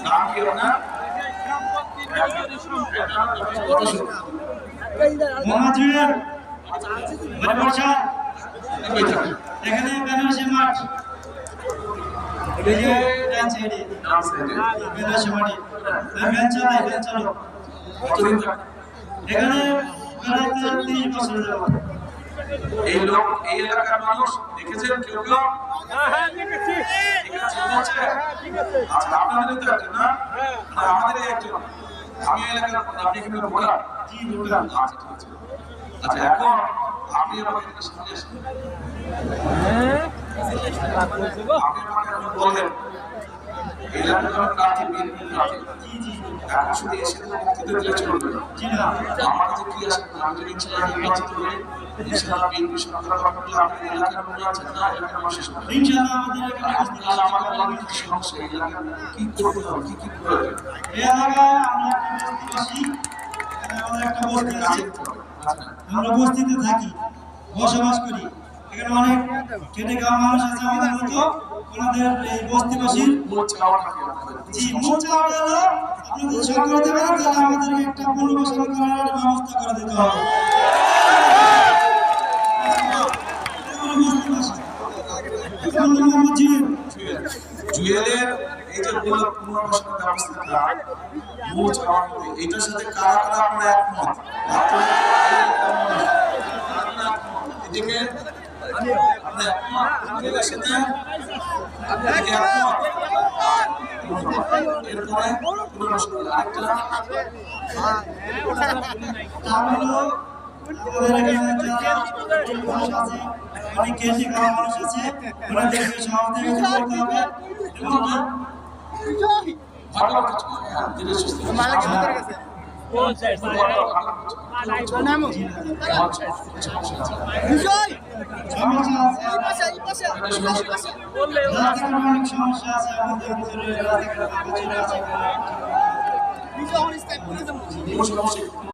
নাম কি আপনার? মোহাম্মদ জুয়েল বাড়িবর্ষা এখানে বেনারসি মাঠ এই যে ডান সাইডে বেনারসি মাঠে ভ্যান চালাই ভ্যান চালক কতদিন থাকে? এখানে বেড়াতে 30 বছর যাবত। এই লোক এই এলাকার মানুষ দেখেছেন কেউ কেউ? দেখেছি। আচ্ছা আপনাদের তো একজন না? না আমাদের একজন। আমি এলাকার আপনি এখানে ভোটার? জি ভোটার। আচ্ছা ঠিক আছে। আচ্ছা এখন আপনি আমাকে একটু সামনে আসুন। আপনি আমাকে এখন বলেন এলাকার প্রার্থী বিএনপি প্রার্থী। জি জি এখন শুধু এসে তো বক্তৃতা দিলে চলবে না। জি না আমার কাছে কি আছে আমি যদি ইনশাআল্লাহ নির্বাচিত হই ইনশাআল্লাহ বিএনপি সরকার গঠন করলে আপনি এলাকার মনে আছেন না এলাকার মানুষের সঙ্গে ইনশাআল্লাহ আমাদের এখানে আপনারা আমার বলেন কি সমস্যা এই এলাকার কি করতে হবে কি প্রয়োজন এই এলাকায় আমরা একটা বস্তিবাসী এখানে আমাদের একটা বস্তি আছে আমরা বস্তিতে থাকি বসবাস করি এখানে অনেক খেটে খাওয়া মানুষ আছে আমাদের মতো ওনাদের এই বস্তিবাসীর মূল চাওয়াটা কি আপনাদের? জি মূল চাওয়াটা হলো আপনাদের সরকার দিতে পারেন তাহলে আমাদেরকে একটা পুনর্বাসন করার ব্যবস্থা করে দিতে হবে মোহাম্মদ জুয়েল জুয়েলের এই যে পুনর্বাসনের ব্যবস্থাটা মূল চাওয়ার মধ্যে এটার সাথে কারা কারা আপনারা একমত এদিকে আপনি একমত জুয়েলের সাথে আপনি একমত এরপরে পুনর্বাসন আরেকটা আমাদের এখানে যারা মানুষ আছে অনেক খেটে খাওয়া মানুষ আছে ওনাদেরকে সহযোগিতা করতে হবে এবং ভালো কিছু হ্যাঁ ধীরে সুস্থে সমস্যা আছে অনেক সমস্যা আছে আমাদের ভিতরে রাস্তাঘাট আছে